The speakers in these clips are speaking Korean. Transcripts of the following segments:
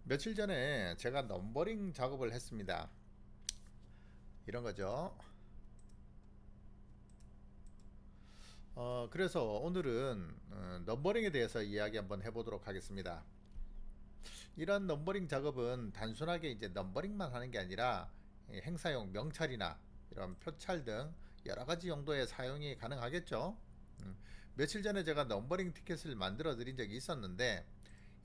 며칠 전에 제가 넘버링 작업을 했습니다. 이런 거죠. 그래서 오늘은 넘버링에 대해서 이야기 한번 해보도록 하겠습니다. 이런 넘버링 작업은 단순하게 이제 넘버링만 하는 게 아니라 행사용 명찰이나 이런 표찰 등 여러 가지 용도의 사용이 가능하겠죠. 음, 며칠 전에 제가 넘버링 티켓을 만들어 드린 적이 있었는데,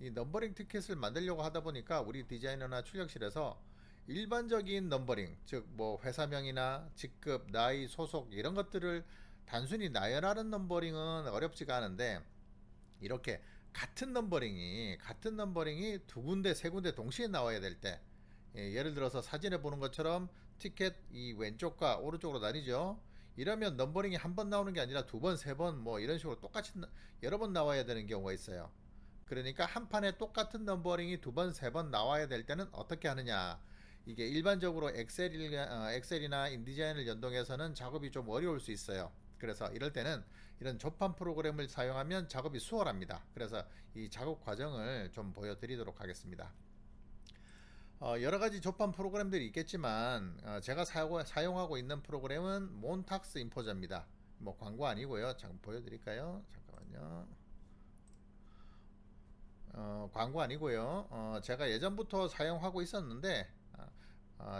이 넘버링 티켓을 만들려고 하다 보니까 우리 디자이너나 출력실에서 일반적인 넘버링, 즉 뭐 회사명이나 직급, 나이, 소속 이런 것들을 단순히 나열하는 넘버링은 어렵지가 않은데, 이렇게 같은 넘버링이 두 군데 세 군데 동시에 나와야 될 때, 예를 들어서 사진에 보는 것처럼 티켓 이 왼쪽과 오른쪽으로 나뉘죠. 이러면 넘버링이 한 번 나오는 게 아니라 두 번, 세 번 뭐 이런 식으로 똑같이 여러 번 나와야 되는 경우가 있어요. 그러니까 한 판에 똑같은 넘버링이 두 번, 세 번 나와야 될 때는 어떻게 하느냐? 이게 일반적으로 엑셀이나 인디자인을 연동해서는 작업이 좀 어려울 수 있어요. 그래서 이럴 때는 이런 조판 프로그램을 사용하면 작업이 수월합니다. 그래서 이 작업 과정을 좀 보여드리도록 하겠습니다. 여러 가지 조판 프로그램들이 있겠지만 제가 사용하고 있는 프로그램은 몬탁스 인포저입니다. 뭐 광고 아니고요. 잠깐 보여드릴까요? 잠깐만요. 광고 아니고요. 제가 예전부터 사용하고 있었는데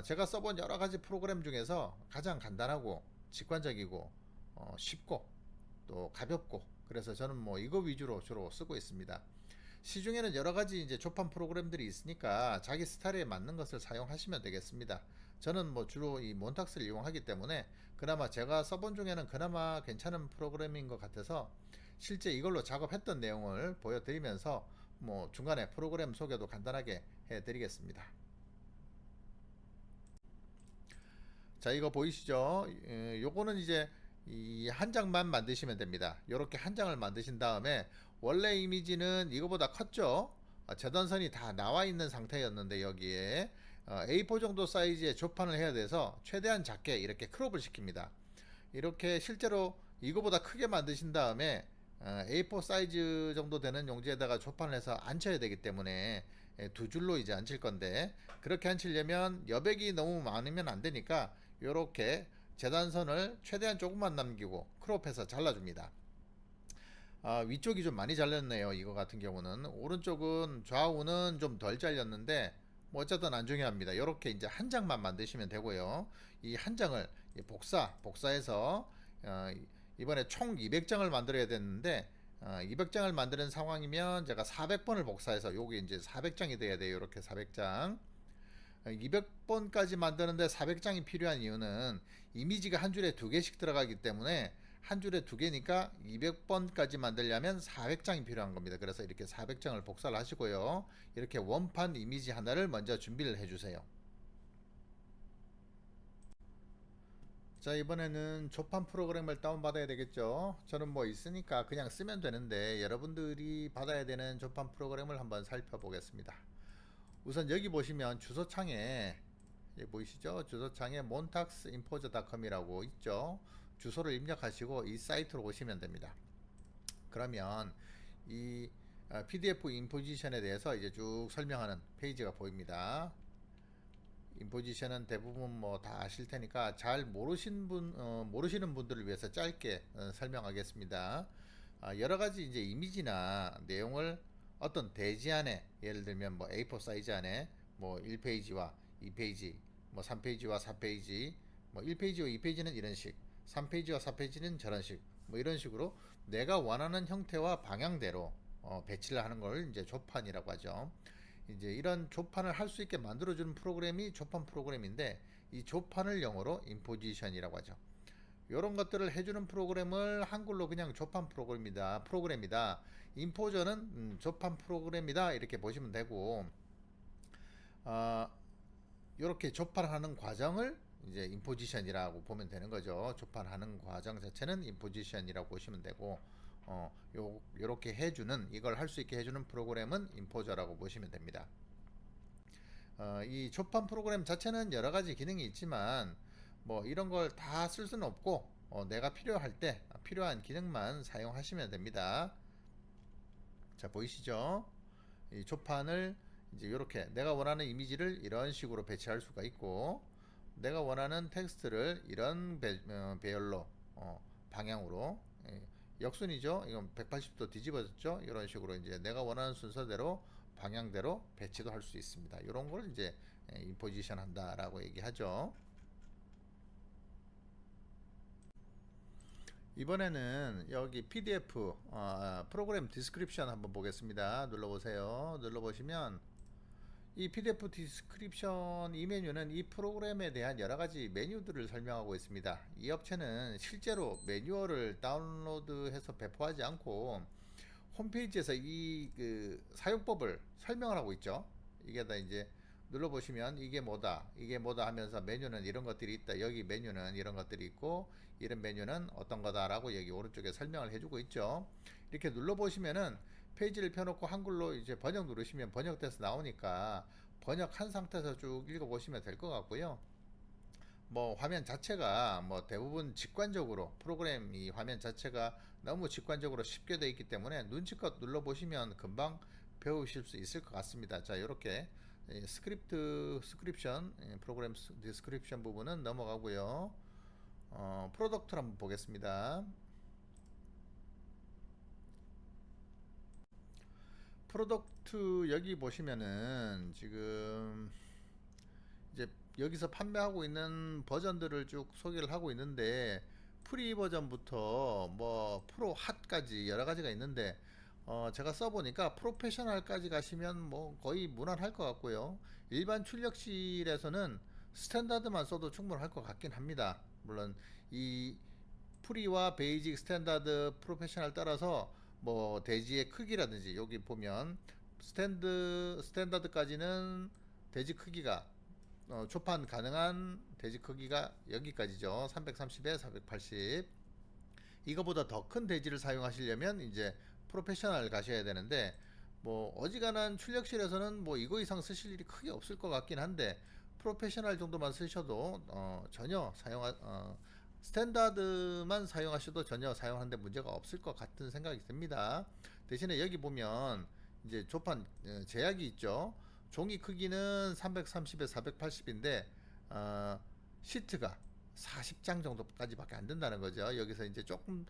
제가 써본 여러 가지 프로그램 중에서 가장 간단하고 직관적이고 쉽고 또 가볍고, 그래서 저는 뭐 이거 위주로 주로 쓰고 있습니다. 시중에는 여러 가지 이제 조판 프로그램들이 있으니까 자기 스타일에 맞는 것을 사용하시면 되겠습니다. 저는 뭐 주로 이 몬탁스를 이용하기 때문에 그나마 제가 써본 중에는 그나마 괜찮은 프로그램인 것 같아서 실제 이걸로 작업했던 내용을 보여드리면서 뭐 중간에 프로그램 소개도 간단하게 해드리겠습니다. 자, 이거 보이시죠? 요거는 이제 이 한 장만 만드시면 됩니다. 이렇게 한 장을 만드신 다음에 원래 이미지는 이거보다 컸죠? 재단선이 다 나와 있는 상태였는데 여기에 A4 정도 사이즈의 조판을 해야 돼서 최대한 작게 이렇게 크롭을 시킵니다. 이렇게 실제로 이거보다 크게 만드신 다음에 A4 사이즈 정도 되는 용지에다가 조판을 해서 앉혀야 되기 때문에 두 줄로 이제 앉힐 건데, 그렇게 앉히려면 여백이 너무 많으면 안 되니까 이렇게 재단선을 최대한 조금만 남기고 크롭해서 잘라줍니다. 위쪽이 좀 많이 잘렸네요. 이거 같은 경우는 오른쪽은 좌우는 좀 덜 잘렸는데 뭐 어쨌든 안 중요합니다. 이렇게 이제 한 장만 만드시면 되고요. 이 한 장을 복사해서 이번에 총 200장을 만들어야 되는데 200장을 만드는 상황이면 제가 400번을 복사해서 요게 이제 400장이 돼야 돼요. 이렇게 400장. 200번까지 만드는데 400장이 필요한 이유는 이미지가 한 줄에 두 개씩 들어가기 때문에 한 줄에 두 개니까 200번까지 만들려면 400장이 필요한 겁니다. 그래서 이렇게 400장을 복사를 하시고요. 이렇게 원판 이미지 하나를 먼저 준비를 해주세요. 자, 이번에는 조판 프로그램을 다운받아야 되겠죠. 저는 뭐 있으니까 그냥 쓰면 되는데 여러분들이 받아야 되는 조판 프로그램을 한번 살펴보겠습니다. 우선 여기 보시면 주소창에 보이시죠? 주소창에 montaximposer.com이라고 있죠. 주소를 입력하시고 이 사이트로 오시면 됩니다. 그러면 이 PDF 인포지션에 대해서 이제 쭉 설명하는 페이지가 보입니다. 인포지션은 대부분 뭐 다 아실 테니까 잘 모르시는 분들을 위해서 짧게 설명하겠습니다. 여러 가지 이제 이미지나 내용을 어떤 대지 안에, 예를 들면 뭐 A4 사이즈 안에 뭐 1페이지와 2페이지, 뭐 3페이지와 4페이지, 뭐 1페이지와 2페이지는 이런 식, 3페이지와 4페이지는 저런 식, 뭐 이런 식으로 내가 원하는 형태와 방향대로 배치를 하는 걸 이제 조판이라고 하죠. 이제 이런 조판을 할 수 있게 만들어주는 프로그램이 조판 프로그램인데, 이 조판을 영어로 인포지션이라고 하죠. 이런 것들을 해주는 프로그램을 한글로 그냥 조판 프로그램이다. 인포저는 조판 프로그램이다. 이렇게 보시면 되고, 이렇게 조판하는 과정을 이제 인포지션이라고 보면 되는 거죠. 조판하는 과정 자체는 인포지션이라고 보시면 되고, 요렇게 해주는, 이걸 할 수 있게 해주는 프로그램은 인포저라고 보시면 됩니다. 이 조판 프로그램 자체는 여러 가지 기능이 있지만 뭐 이런 걸 다 쓸 수는 없고 내가 필요할 때 필요한 기능만 사용하시면 됩니다. 자, 보이시죠? 이 조판을 이제 이렇게 내가 원하는 이미지를 이런 식으로 배치할 수가 있고, 내가 원하는 텍스트를 이런 배열로 방향으로, 역순이죠. 이건 180도 뒤집어졌죠. 이런 식으로 이제 내가 원하는 순서대로 방향대로 배치도 할 수 있습니다. 이런 걸 이제 인포지션 한다라고 얘기하죠. 이번에는 여기 PDF 프로그램 디스크립션 한번 보겠습니다. 눌러보세요. 눌러보시면 이 PDF 디스크립션 이 메뉴는 이 프로그램에 대한 여러가지 메뉴들을 설명하고 있습니다. 이 업체는 실제로 매뉴얼을 다운로드해서 배포하지 않고 홈페이지에서 이 사용법을 설명을 하고 있죠. 이게 다 이제 눌러보시면 이게 뭐다 하면서 메뉴는 이런 것들이 있다, 여기 메뉴는 이런 것들이 있고 이런 메뉴는 어떤 거다라고 여기 오른쪽에 설명을 해주고 있죠. 이렇게 눌러보시면은 페이지를 펴놓고 한글로 이제 번역 누르시면 번역돼서 나오니까 번역한 상태에서 쭉 읽어보시면 될 것 같고요. 뭐 화면 자체가 뭐 대부분 직관적으로, 프로그램 이 화면 자체가 너무 직관적으로 쉽게 되어 있기 때문에 눈치껏 눌러보시면 금방 배우실 수 있을 것 같습니다. 자, 이렇게 스크립션 프로그램 디스크립션 부분은 넘어가고요. 프로덕트를 한번 보겠습니다. 프로덕트 여기 보시면은 지금 이제 여기서 판매하고 있는 버전들을 쭉 소개를 하고 있는데, 프리 버전부터 뭐 프로 핫까지 여러 가지가 있는데 제가 써보니까 프로페셔널까지 가시면 뭐 거의 무난할 것 같고요. 일반 출력실에서는 스탠다드만 써도 충분할 것 같긴 합니다. 물론 이 프리와 베이직, 스탠다드, 프로페셔널 따라서 뭐 대지의 크기라든지, 여기 보면 스탠다드까지는 대지 크기가 초판 가능한 대지 크기가 여기까지죠. 330에 480. 이거보다 더 큰 대지를 사용하시려면 이제 프로페셔널 가셔야 되는데, 뭐 어지간한 출력실에서는 뭐 이거 이상 쓰실 일이 크게 없을 것 같긴 한데, 프로페셔널 정도만 쓰셔도 전혀 스탠다드만 사용하셔도 전혀 사용하는데 문제가 없을 것 같은 생각이 듭니다. 대신에 여기 보면 이제 조판 제약이 있죠. 종이 크기는 330에 480인데 시트가 40장 정도까지밖에 안 된다는 거죠. 여기서 이제 조금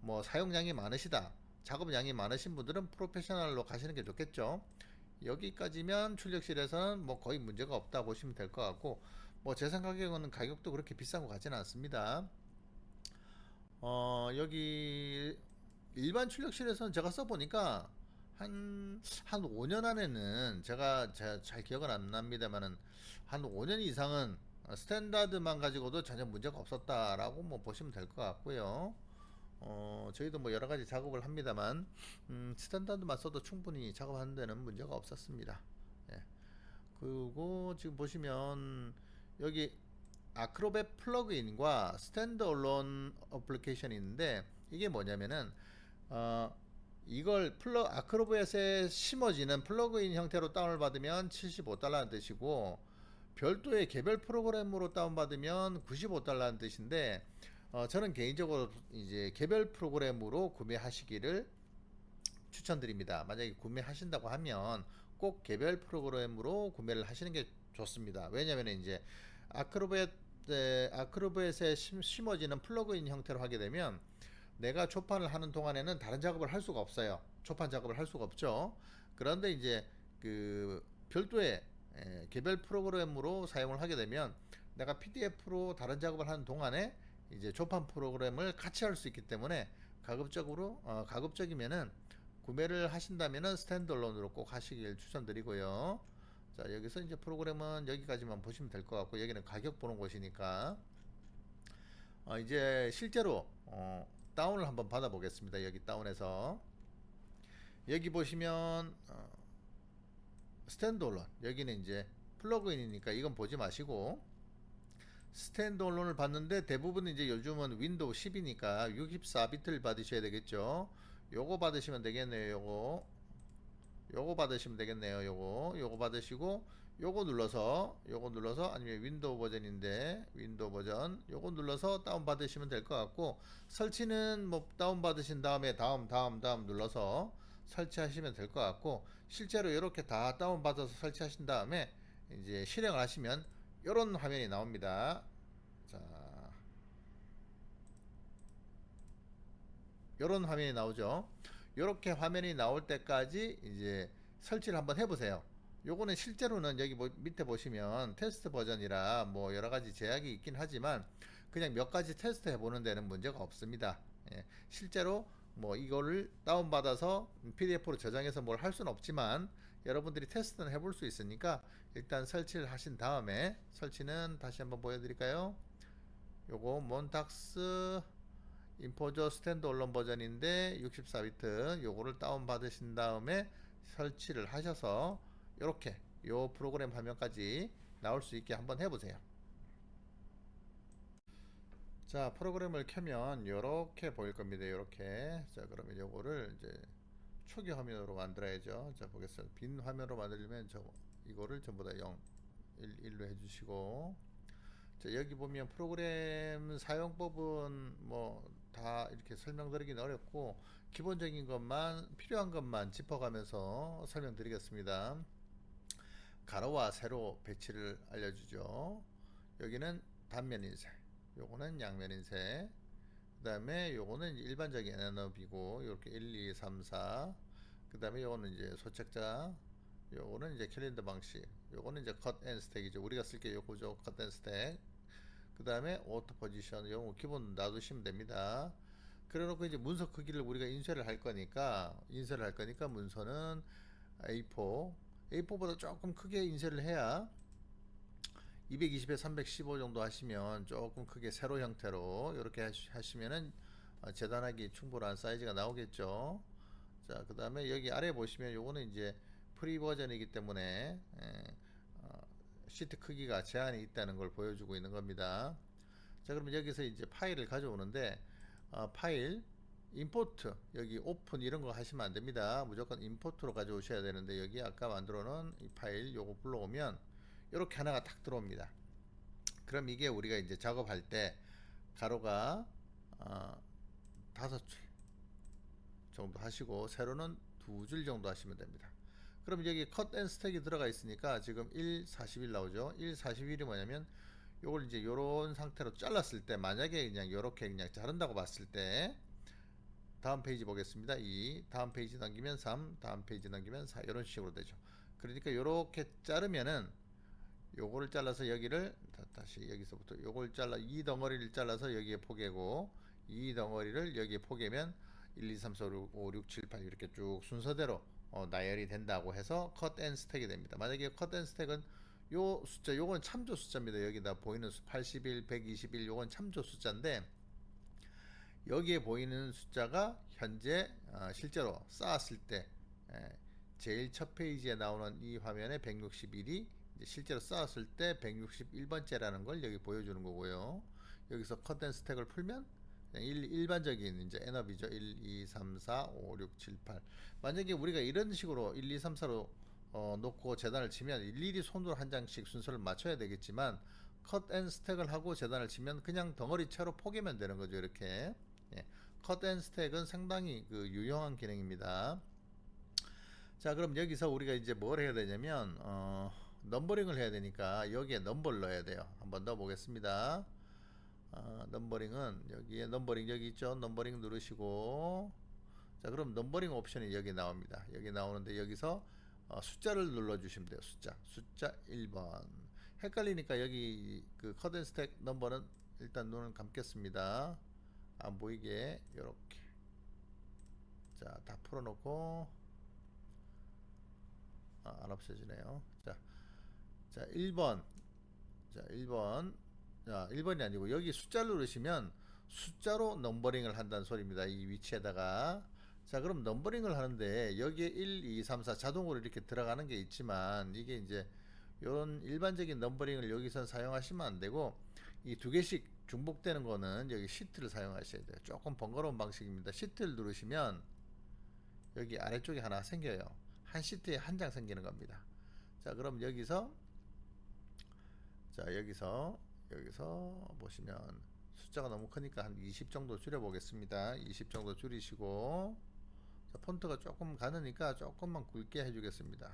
뭐 사용량이 많으시다, 작업량이 많으신 분들은 프로페셔널로 가시는 게 좋겠죠. 여기까지면 출력실에서는 뭐 거의 문제가 없다 보시면 될 것 같고, 뭐 제 생각에는 가격도 그렇게 비싼 것 같지는 않습니다. 여기 일반 출력실에서는 제가 써보니까 한 5년 안에는, 제가 잘 기억은 안 납니다만은 한 5년 이상은 스탠다드만 가지고도 전혀 문제가 없었다라고 뭐 보시면 될 것 같고요. 저희도 뭐 여러 가지 작업을 합니다만 스탠다드만 써도 충분히 작업하는 데는 문제가 없었습니다. 예. 그리고 지금 보시면 여기 아크로벳 플러그인과 스탠드얼론 어플리케이션이 있는데, 이게 뭐냐면은 이걸 아크로벳에 심어지는 플러그인 형태로 다운을 받으면 75달러라는 뜻이고, 별도의 개별 프로그램으로 다운받으면 95달러라는 뜻인데, 저는 개인적으로 이제 개별 프로그램으로 구매하시기를 추천드립니다. 만약에 구매하신다고 하면 꼭 개별 프로그램으로 구매를 하시는 게 좋습니다. 왜냐하면 이제 아크로벳에 심어지는 플러그인 형태로 하게 되면 내가 초판을 하는 동안에는 다른 작업을 할 수가 없어요. 초판 작업을 할 수가 없죠. 그런데 이제 그 별도의 개별 프로그램으로 사용을 하게 되면 내가 PDF로 다른 작업을 하는 동안에 이제 초판 프로그램을 같이 할 수 있기 때문에 가급적이면은 구매를 하신다면은 스탠드얼론으로 꼭 하시길 추천드리고요. 자, 여기서 이제 프로그램은 여기까지만 보시면 될 것 같고, 여기는 가격 보는 곳이니까 이제 실제로 다운을 한번 받아 보겠습니다. 여기 다운해서 여기 보시면 스탠드얼론, 여기는 이제 플러그인이니까 이건 보지 마시고 스탠드얼론을 받는데, 대부분 이제 요즘은 윈도우 10이니까 64비트를 받으셔야 되겠죠. 요거 받으시면 되겠네요. 요거 받으시면 되겠네요. 요거 받으시고 요거 눌러서 아니면 윈도우 버전인데 윈도우 버전 요거 눌러서 다운 받으시면 될 것 같고, 설치는 뭐 다운 받으신 다음에 다음 눌러서 설치하시면 될 것 같고, 실제로 이렇게 다 다운받아서 설치하신 다음에 이제 실행을 하시면 이런 화면이 나옵니다. 자, 이런 화면이 나오죠. 이렇게 화면이 나올 때까지 이제 설치를 한번 해보세요. 요거는 실제로는 여기 밑에 보시면 테스트 버전이라 뭐 여러 가지 제약이 있긴 하지만 그냥 몇 가지 테스트 해보는 데는 문제가 없습니다. 예, 실제로 뭐 이거를 다운받아서 PDF로 저장해서 뭘 할 수는 없지만 여러분들이 테스트는 해볼 수 있으니까 일단 설치를 하신 다음에, 설치는 다시 한번 보여드릴까요? 요거 몬탁스 인포저 스탠드얼론 버전인데 64비트, 요거를 다운 받으신 다음에 설치를 하셔서 이렇게 요 프로그램 화면까지 나올 수 있게 한번 해보세요. 자, 프로그램을 켜면 이렇게 보일 겁니다. 이렇게. 자, 그러면 요거를 이제 초기 화면으로 만들어야죠. 자, 보겠습니다. 빈 화면으로 만들려면 이거를 전부 다 0, 1로 해주시고, 자, 여기 보면 프로그램 사용법은 뭐 다 이렇게 설명드리긴 어렵고 기본적인 것만, 필요한 것만 짚어가면서 설명드리겠습니다. 가로와 세로 배치를 알려주죠. 여기는 단면 인쇄, 요거는 양면 인쇄, 그 다음에 요거는 일반적인 애너비고 이렇게 1, 2, 3, 4, 그 다음에 요거는 이제 소책자, 요거는 이제 캘린더 방식, 요거는 이제 컷 앤 스택이죠. 우리가 쓸 게 요거죠. 컷 앤 스택. 그 다음에 오토 포지션, 요거 기본 놔두시면 됩니다. 그래놓고 이제 문서 크기를 우리가 인쇄를 할 거니까, 문서는 A4, A4보다 조금 크게 인쇄를 해야 220에 315 정도 하시면 조금 크게 세로 형태로 이렇게 하시면은 재단하기 충분한 사이즈가 나오겠죠. 자, 그 다음에 여기 아래 보시면 요거는 이제 프리 버전이기 때문에 시트 크기가 제한이 있다는 걸 보여주고 있는 겁니다. 자, 그러면 여기서 이제 파일을 가져오는데 파일 임포트, 여기 오픈 이런 거 하시면 안 됩니다. 무조건 임포트로 가져오셔야 되는데, 여기 아까 만들어 놓은 이 파일 요거 불러오면 이렇게 하나가 딱 들어옵니다. 그럼 이게 우리가 이제 작업할 때 가로가 5줄 정도 하시고 세로는 2줄 정도 하시면 됩니다. 그럼 여기 컷 앤 스택이 들어가 있으니까 지금 1, 41 나오죠. 1, 41이 뭐냐면 요걸 이제 요런 상태로 잘랐을 때, 만약에 그냥 요렇게 그냥 자른다고 봤을 때, 다음 페이지 보겠습니다. 2, 다음 페이지 넘기면 3, 다음 페이지 넘기면 4, 이런 식으로 되죠. 그러니까 요렇게 자르면은 요거를 잘라서 여기를 다시 여기서부터 요걸 잘라, 이 덩어리를 잘라서 여기에 포개고, 이 덩어리를 여기에 포개면 1, 2, 3, 4, 5, 6, 7, 8 이렇게 쭉 순서대로 나열이 된다고 해서 컷 앤 스택이 됩니다. 만약에 컷 앤 스택은 요 숫자, 요건 참조 숫자입니다. 여기다 보이는 81, 121, 요건 참조 숫자인데, 여기에 보이는 숫자가 현재 실제로 쌓았을 때 제일 첫 페이지에 나오는 이 화면에 161이 실제로 쌓았을 때 161번째라는 걸 여기 보여주는 거고요. 여기서 컷 앤 스택을 풀면 일반적인 이제 엔업이죠. 1, 2, 3, 4, 5, 6, 7, 8. 만약에 우리가 이런 식으로 1, 2, 3, 4로 놓고 재단을 치면 일일이 손으로 한 장씩 순서를 맞춰야 되겠지만, 컷 앤 스택을 하고 재단을 치면 그냥 덩어리채로 포개면 되는 거죠. 이렇게. 예. 컷 앤 스택은 상당히 유용한 기능입니다. 자, 그럼 여기서 우리가 이제 뭘 해야 되냐면 넘버링을 해야 되니까 여기에 넘버를 넣어야 돼요. 한번 넣어 보겠습니다. 넘버링은 여기에 넘버링 여기 있죠. 넘버링 누르시고, 자, 그럼 넘버링 옵션이 여기 나옵니다. 여기 나오는데 여기서 숫자를 눌러 주시면 돼요. 숫자 1번. 헷갈리니까 여기 컷 앤 스택 넘버는 일단 눈을 감겠습니다. 안 보이게 이렇게. 자, 다 풀어놓고 안 없어지네요. 자, 1번. 자, 1번. 자, 1번이 아니고 여기 숫자를 누르시면 숫자로 넘버링을 한다는 소리입니다. 이 위치에다가. 자, 그럼 넘버링을 하는데 여기에 1, 2, 3, 4 자동으로 이렇게 들어가는 게 있지만, 이게 이제 이런 일반적인 넘버링을 여기서 사용하시면 안 되고, 이 두 개씩 중복되는 거는 여기 시트를 사용하셔야 돼요. 조금 번거로운 방식입니다. 시트를 누르시면 여기 아래쪽에 하나 생겨요. 한 시트에 한 장 생기는 겁니다. 자, 그럼 여기서 보시면 숫자가 너무 크니까 한 20 정도 줄여 보겠습니다. 20 정도 줄이시고, 자, 폰트가 조금 가느니까 조금만 굵게 해주겠습니다.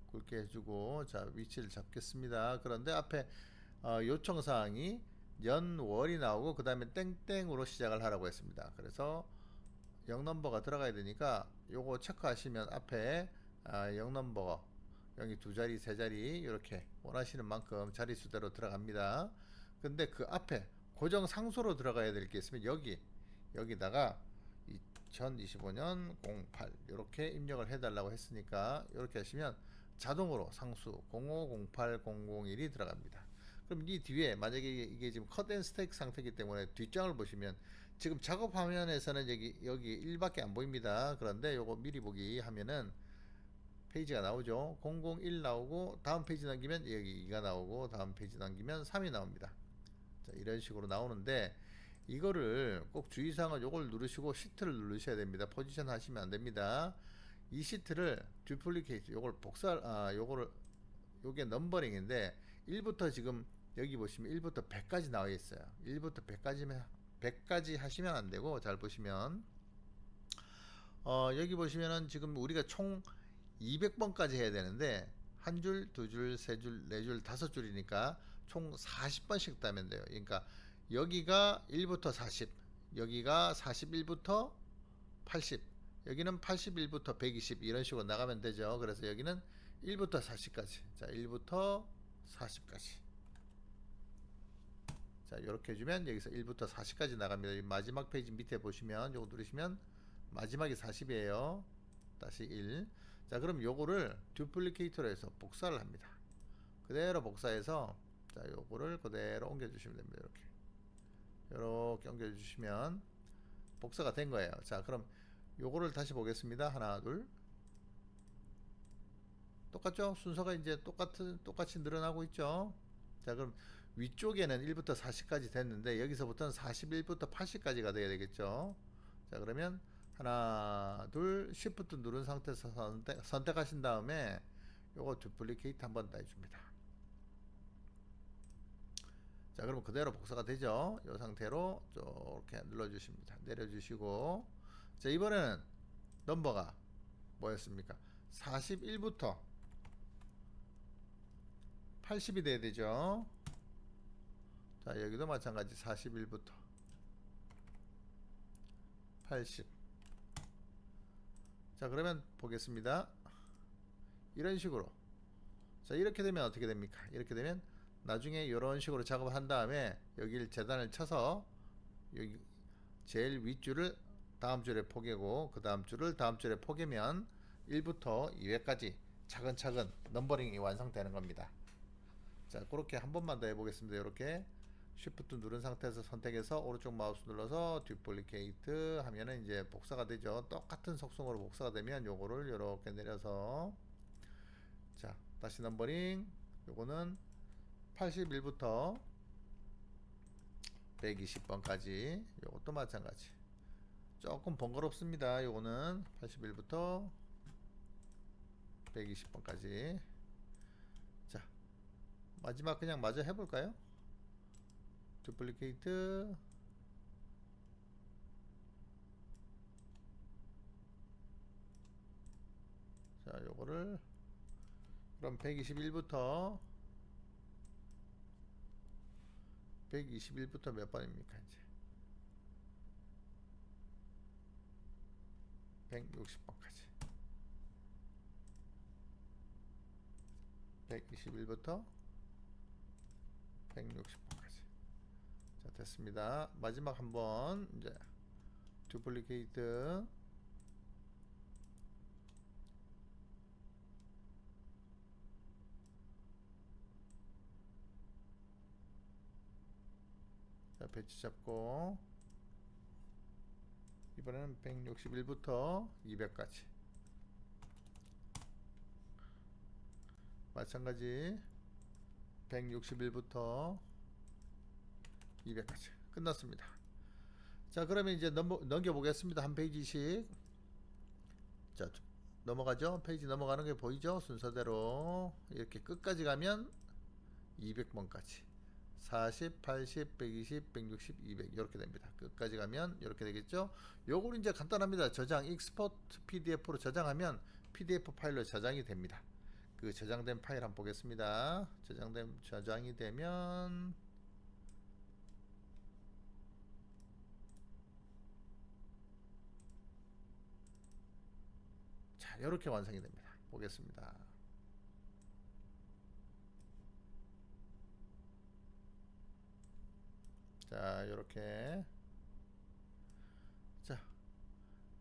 굵게 해주고, 자, 위치를 잡겠습니다. 그런데 앞에 요청사항이 연월이 나오고 그 다음에 땡땡으로 시작을 하라고 했습니다. 그래서 0넘버가 들어가야 되니까 요거 체크하시면 앞에 0넘버 여기 두 자리 세 자리 이렇게 원하시는 만큼 자릿수대로 들어갑니다. 근데 그 앞에 고정 상수로 들어가야 될 게 있으면 여기다가 2025년 08 이렇게 입력을 해달라고 했으니까 이렇게 하시면 자동으로 상수 0508001이 들어갑니다. 그럼 이 뒤에 만약에 이게 지금 컷앤 스테이크 상태이기 때문에 뒷장을 보시면 지금 작업 화면에서는 여기 1밖에 안 보입니다. 그런데 요거 미리 보기 하면은 페이지가 나오죠. 001 나오고 다음 페이지 넘기면 여기 2가 나오고 다음 페이지 넘기면 3이 나옵니다. 자, 이런 식으로 나오는데 이거를 꼭 주의사항은 요걸 누르시고 시트를 누르셔야 됩니다. 포지션 하시면 안 됩니다. 이 시트를 듀플리케이트 요걸 요게 넘버링인데 1부터 지금 여기 보시면 1부터 100까지 나와 있어요. 1부터 100까지 하시면 안 되고 잘 보시면 여기 보시면은 지금 우리가 총 200번까지 해야 되는데 한 줄, 두 줄, 세 줄, 네 줄, 다섯 줄이니까 총 40번씩 따면 돼요. 그러니까 여기가 1부터 40, 여기가 41부터 80, 여기는 81부터 120 이런 식으로 나가면 되죠. 그래서 여기는 1부터 40까지. 자, 1부터 40까지. 자, 이렇게 해주면 여기서 1부터 40까지 나갑니다. 마지막 페이지 밑에 보시면 요거 누르시면 마지막이 40이에요. 다시 1. 자, 그럼 요거를 듀플리케이터로 해서 복사를 합니다. 그대로 복사해서 자, 요거를 그대로 옮겨 주시면 됩니다. 이렇게 옮겨 주시면 복사가 된 거예요. 자, 그럼 요거를 다시 보겠습니다. 하나, 둘. 똑같죠? 순서가 이제 똑같이 늘어나고 있죠. 자, 그럼 위쪽에는 1부터 40까지 됐는데 여기서부터는 41부터 80까지가 돼야 되겠죠. 자, 그러면 하나, 둘, Shift 누른 상태에서 선택하신 다음에 요거 듀플리케이트 한번 더 해줍니다. 자, 그러면 그대로 복사가 되죠. 이 상태로 이렇게 눌러주십니다. 내려주시고, 자, 이번에는 넘버가 뭐였습니까? 41부터 80이 돼야 되죠. 자, 여기도 마찬가지 41부터 80. 자, 그러면 보겠습니다. 이런 식으로. 자, 이렇게 되면 어떻게 됩니까? 이렇게 되면 나중에 이런 식으로 작업을 한 다음에 여기를 재단을 쳐서 여기 제일 윗줄을 다음 줄에 포개고 그 다음 줄을 다음 줄에 포개면 1부터 2회까지 차근차근 넘버링이 완성되는 겁니다. 자, 그렇게 한 번만 더 해보겠습니다. 이렇게 Shift 누른 상태에서 선택해서 오른쪽 마우스 눌러서 듀플리케이트 하면은 이제 복사가 되죠. 똑같은 속성으로 복사가 되면 요거를 이렇게 내려서 자, 다시 넘버링 요거는 81부터 120번까지 요것도 마찬가지. 조금 번거롭습니다. 요거는 81부터 120번까지. 자, 마지막 그냥 마저 해볼까요? 듀플리케이트. 자, 요거를 그럼 121부터 몇 번입니까? 이제 160번까지 121부터 160번까지. 자, 됐습니다. 마지막 한번 이제 듀플리케이트. 자, 배치 잡고 이번에는 161부터 200까지 마찬가지 161부터 200까지 끝났습니다. 자, 그러면 이제 넘겨 보겠습니다. 한 페이지씩. 자, 넘어가죠. 페이지 넘어가는 게 보이죠? 순서대로 이렇게 끝까지 가면 200번까지 40, 80, 120, 160, 200 이렇게 됩니다. 끝까지 가면 이렇게 되겠죠. 요걸 이제 간단합니다. 저장 익스포트 PDF로 저장하면 PDF 파일로 저장이 됩니다. 그 저장된 파일 한번 보겠습니다. 저장이 되면 자, 이렇게 완성이 됩니다. 보겠습니다. 자, 이렇게 자,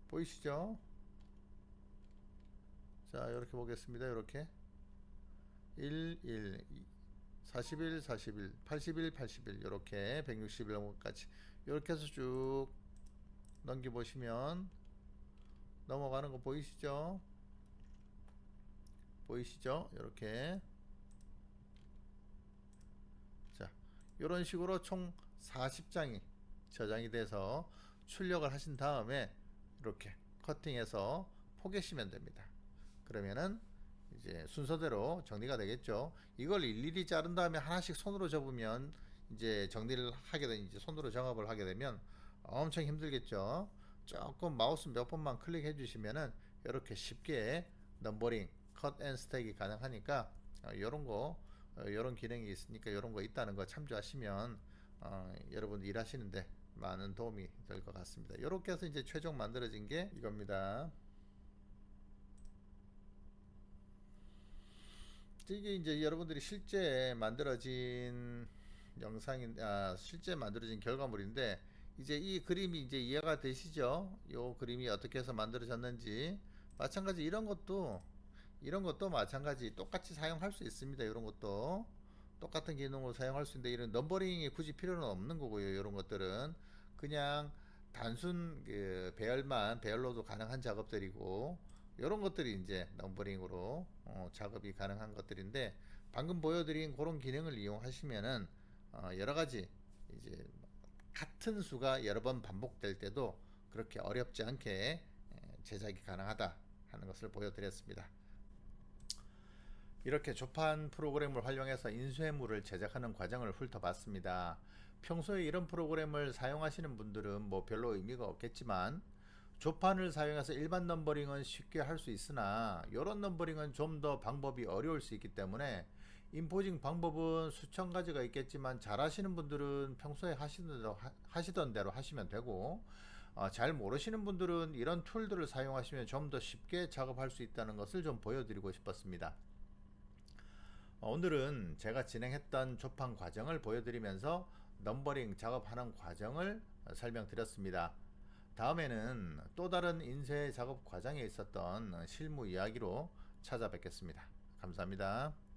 보이시죠? 자, 이렇게 보겠습니다. 이렇게 1, 1, 41, 41, 81, 81 이렇게 161까지 이렇게 해서 쭉 넘겨 보시면 넘어가는 거 보이시죠? 보이시죠? 이렇게 자, 이런 식으로 총 40장이 저장이 돼서 출력을 하신 다음에 이렇게 커팅해서 포개시면 됩니다. 그러면은 이제 순서대로 정리가 되겠죠. 이걸 일일이 자른 다음에 하나씩 손으로 접으면 이제 정리를 하게 되면 이제 손으로 작업을 하게 되면 엄청 힘들겠죠. 조금 마우스 몇 번만 클릭해 주시면은 이렇게 쉽게 넘버링, 컷 앤 스택이 가능하니까 이런 거 이런 기능이 있으니까 이런 거 있다는 거 참조하시면 여러분 일하시는데 많은 도움이 될 것 같습니다. 이렇게 해서 이제 최종 만들어진 게 이겁니다. 이게 이제 여러분들이 실제 만들어진 실제 만들어진 결과물인데 이제 이 그림이 이제 이해가 되시죠? 요 그림이 어떻게 해서 만들어졌는지 마찬가지 이런 것도 마찬가지 똑같이 사용할 수 있습니다. 이런 것도 똑같은 기능으로 사용할 수 있는데 이런 넘버링이 굳이 필요는 없는 거고요. 이런 것들은 그냥 단순 그 배열로도 가능한 작업들이고 이런 것들이 이제 넘버링으로 작업이 가능한 것들인데 방금 보여드린 그런 기능을 이용하시면은 여러 가지 이제 같은 수가 여러 번 반복될 때도 그렇게 어렵지 않게 제작이 가능하다 하는 것을 보여드렸습니다. 이렇게 조판 프로그램을 활용해서 인쇄물을 제작하는 과정을 훑어봤습니다. 평소에 이런 프로그램을 사용하시는 분들은 뭐 별로 의미가 없겠지만 조판을 사용해서 일반 넘버링은 쉽게 할 수 있으나 이런 넘버링은 좀 더 방법이 어려울 수 있기 때문에 인포징 방법은 수천 가지가 있겠지만 잘 하시는 분들은 평소에 하시던 대로 하시면 되고 잘 모르시는 분들은 이런 툴들을 사용하시면 좀 더 쉽게 작업할 수 있다는 것을 좀 보여드리고 싶었습니다. 오늘은 제가 진행했던 조판 과정을 보여드리면서 넘버링 작업하는 과정을 설명드렸습니다. 다음에는 또 다른 인쇄 작업 과정에 있었던 실무 이야기로 찾아뵙겠습니다. 감사합니다.